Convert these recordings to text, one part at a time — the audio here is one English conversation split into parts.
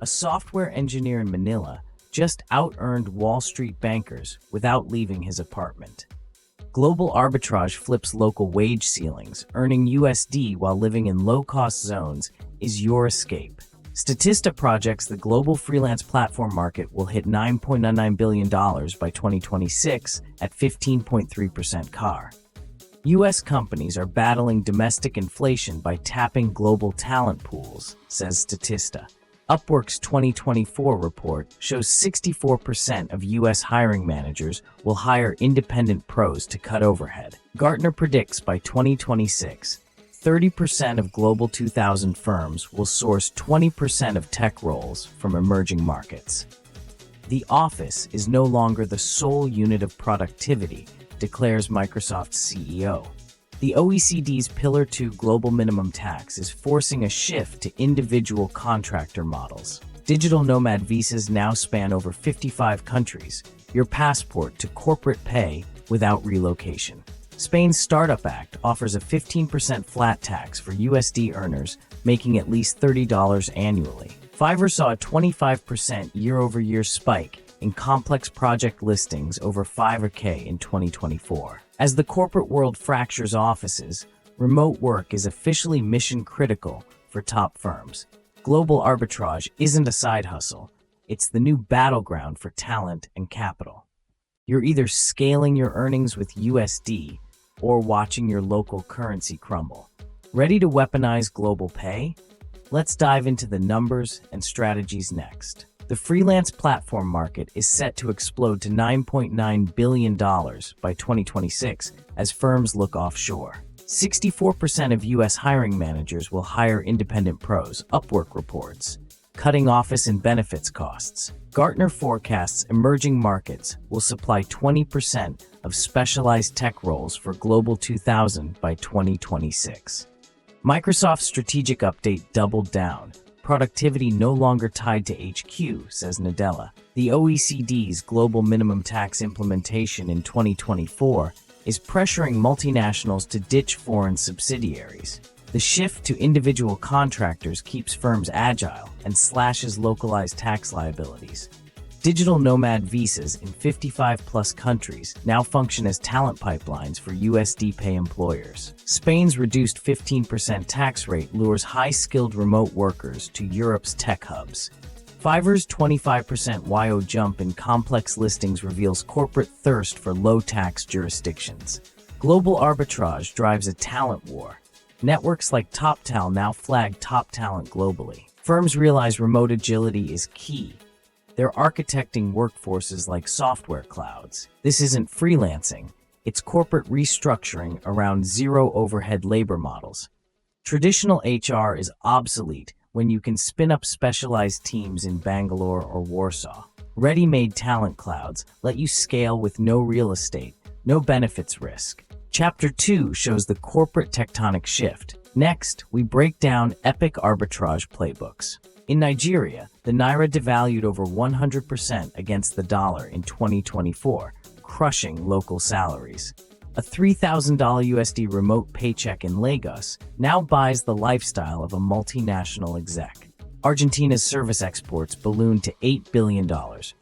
A software engineer in Manila just out-earned Wall Street bankers without leaving his apartment. Global arbitrage flips local wage ceilings, earning USD while living in low-cost zones is your escape. Statista projects the global freelance platform market will hit $9.99 billion by 2026 at 15.3% CAR. U.S. companies are battling domestic inflation by tapping global talent pools, says Statista. Upwork's 2024 report shows 64% of U.S. hiring managers will hire independent pros to cut overhead. Gartner predicts by 2026, 30% of Global 2000 firms will source 20% of tech roles from emerging markets. The office is no longer the sole unit of productivity, declares Microsoft's CEO. The OECD's Pillar 2 global minimum tax is forcing a shift to individual contractor models. Digital Nomad Visas now span over 55 countries, your passport to corporate pay without relocation. Spain's Startup Act offers a 15% flat tax for USD earners making at least $30 annually. Fiverr saw a 25% year-over-year spike in complex project listings over $500K in 2024. As the corporate world fractures offices, remote work is officially mission-critical for top firms. Global arbitrage isn't a side hustle, it's the new battleground for talent and capital. You're either scaling your earnings with USD or watching your local currency crumble. Ready to weaponize global pay? Let's dive into the numbers and strategies next. The freelance platform market is set to explode to $9.9 billion by 2026 as firms look offshore. 64% of U.S. hiring managers will hire independent pros, Upwork reports, cutting office and benefits costs. Gartner forecasts emerging markets will supply 20% of specialized tech roles for Global 2000 by 2026. Microsoft's strategic update doubled down. Productivity no longer tied to HQ, says Nadella. The OECD's global minimum tax implementation in 2024 is pressuring multinationals to ditch foreign subsidiaries. The shift to individual contractors keeps firms agile and slashes localized tax liabilities. Digital Nomad Visas in 55-plus countries now function as talent pipelines for USD pay employers. Spain's reduced 15% tax rate lures high-skilled remote workers to Europe's tech hubs. Fiverr's 25% YO jump in complex listings reveals corporate thirst for low-tax jurisdictions. Global arbitrage drives a talent war. Networks like Toptal now flag top talent globally. Firms realize remote agility is key. They're architecting workforces like software clouds. This isn't freelancing, it's corporate restructuring around zero-overhead labor models. Traditional HR is obsolete when you can spin up specialized teams in Bangalore or Warsaw. Ready-made talent clouds let you scale with no real estate, no benefits risk. Chapter 2 shows the corporate tectonic shift. Next, we break down epic arbitrage playbooks. In Nigeria, the Naira devalued over 100% against the dollar in 2024, crushing local salaries. A $3,000 USD remote paycheck in Lagos now buys the lifestyle of a multinational exec. Argentina's service exports ballooned to $8 billion,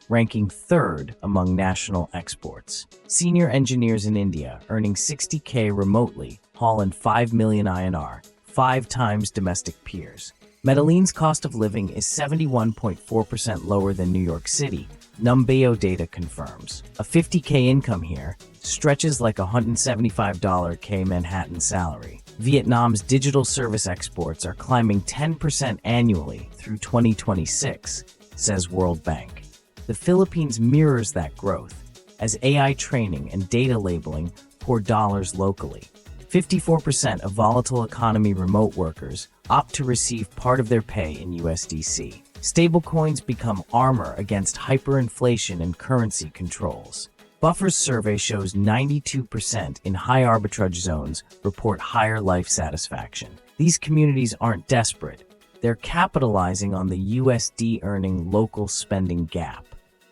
ranking third among national exports. Senior engineers in India earning 60K remotely haul in 5 million INR, 5 times domestic peers. Medellín's cost of living is 71.4% lower than New York City, Numbeo data confirms. A 50K income here stretches like a $175K Manhattan salary. Vietnam's digital service exports are climbing 10% annually through 2026, says World Bank. The Philippines mirrors that growth, as AI training and data labeling pour dollars locally. 54% of volatile economy remote workers opt to receive part of their pay in USDC. Stablecoins become armor against hyperinflation and currency controls. Buffer's survey shows 92% in high arbitrage zones report higher life satisfaction. These communities aren't desperate. They're capitalizing on the USD earning local spending gap.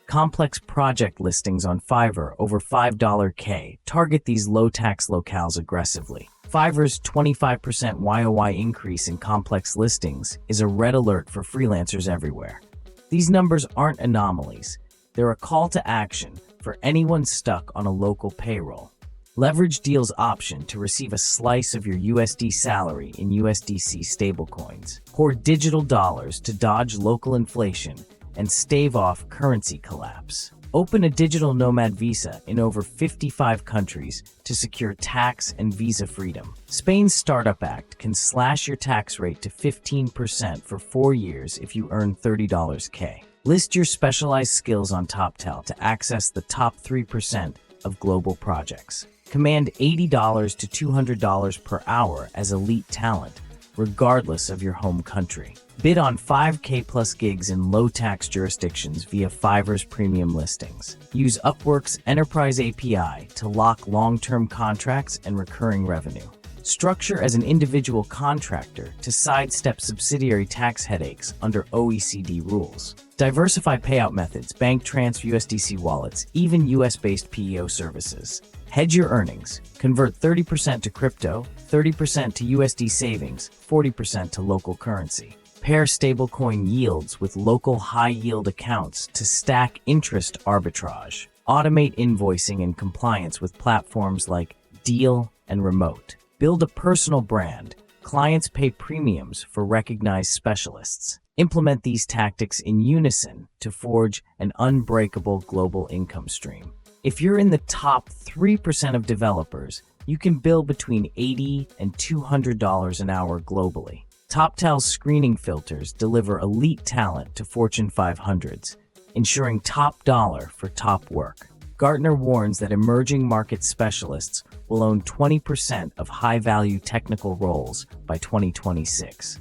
Complex project listings on Fiverr over $5K target these low-tax locales aggressively. Fiverr's 25% YOY increase in complex listings is a red alert for freelancers everywhere. These numbers aren't anomalies. They're a call to action for anyone stuck on a local payroll. Leverage deals option to receive a slice of your USD salary in USDC stablecoins. Hoard digital dollars to dodge local inflation and stave off currency collapse. Open a digital nomad visa in over 55 countries to secure tax and visa freedom. Spain's Startup Act can slash your tax rate to 15% for 4 years if you earn $30K. List your specialized skills on Toptal to access the top 3% of global projects. Command $80 to $200 per hour as elite talent, regardless of your home country. Bid on 5K plus gigs in low-tax jurisdictions via Fiverr's premium listings. Use Upwork's Enterprise API to lock long-term contracts and recurring revenue. Structure as an individual contractor to sidestep subsidiary tax headaches under OECD rules. Diversify payout methods, bank transfer, USDC wallets, even US-based PEO services. Hedge your earnings. Convert 30% to crypto, 30% to USD savings, 40% to local currency. Pair stablecoin yields with local high-yield accounts to stack interest arbitrage. Automate invoicing and compliance with platforms like Deal and Remote. Build a personal brand. Clients pay premiums for recognized specialists. Implement these tactics in unison to forge an unbreakable global income stream. If you're in the top 3% of developers, you can bill between $80 and $200 an hour globally. Toptal's screening filters deliver elite talent to Fortune 500s, ensuring top dollar for top work. Gartner warns that emerging market specialists will own 20% of high-value technical roles by 2026.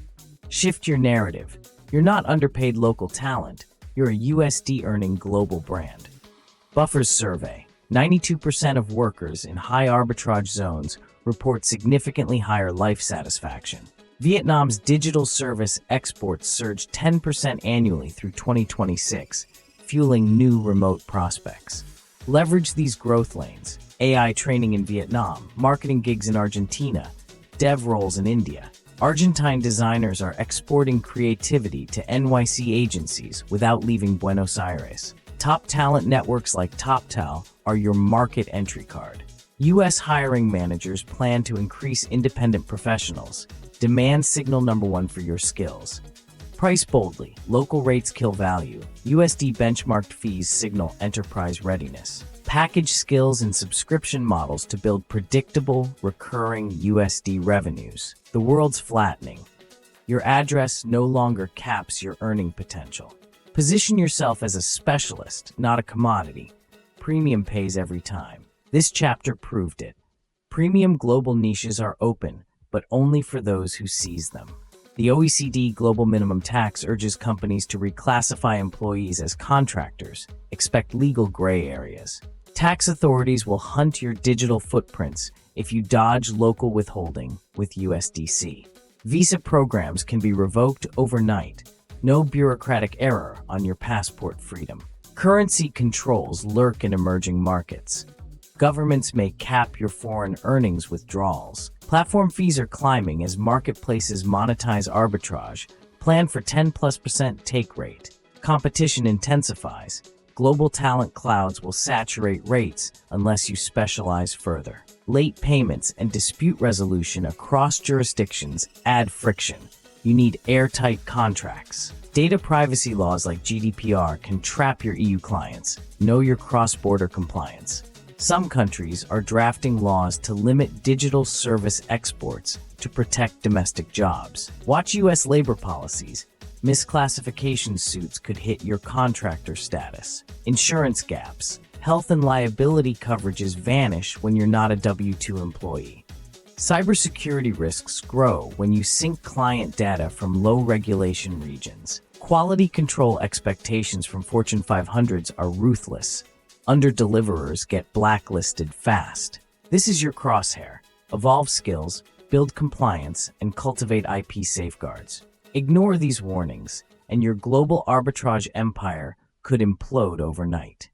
Shift your narrative. You're not underpaid local talent. You're a USD-earning global brand. Buffer's survey. 92% of workers in high arbitrage zones report significantly higher life satisfaction. Vietnam's digital service exports surged 10% annually through 2026, fueling new remote prospects. Leverage these growth lanes: AI training in Vietnam, marketing gigs in Argentina, dev roles in India. Argentine designers are exporting creativity to NYC agencies without leaving Buenos Aires. Top talent networks like Toptal are your market entry card. U.S. hiring managers plan to increase independent professionals. Demand signal number one for your skills. Price boldly. Local rates kill value. USD benchmarked fees signal enterprise readiness. Package skills and subscription models to build predictable, recurring USD revenues. The world's flattening. Your address no longer caps your earning potential. Position yourself as a specialist, not a commodity. Premium pays every time. This chapter proved it. Premium global niches are open, but only for those who seize them. The OECD Global Minimum Tax urges companies to reclassify employees as contractors. Expect legal gray areas. Tax authorities will hunt your digital footprints if you dodge local withholding with USDC. Visa programs can be revoked overnight. No bureaucratic error on your passport freedom. Currency controls lurk in emerging markets. Governments may cap your foreign earnings withdrawals. Platform fees are climbing as marketplaces monetize arbitrage. Plan for 10+% take rate. Competition intensifies. Global talent clouds will saturate rates unless you specialize further. Late payments and dispute resolution across jurisdictions add friction. You need airtight contracts. Data privacy laws like GDPR can trap your EU clients. Know your cross-border compliance. Some countries are drafting laws to limit digital service exports to protect domestic jobs. Watch U.S. labor policies. Misclassification suits could hit your contractor status. Insurance gaps. Health and liability coverages vanish when you're not a W-2 employee. Cybersecurity risks grow when you sync client data from low-regulation regions. Quality control expectations from Fortune 500s are ruthless. Under-deliverers get blacklisted fast. This is your crosshair. Evolve skills, build compliance, and cultivate IP safeguards. Ignore these warnings, and your global arbitrage empire could implode overnight.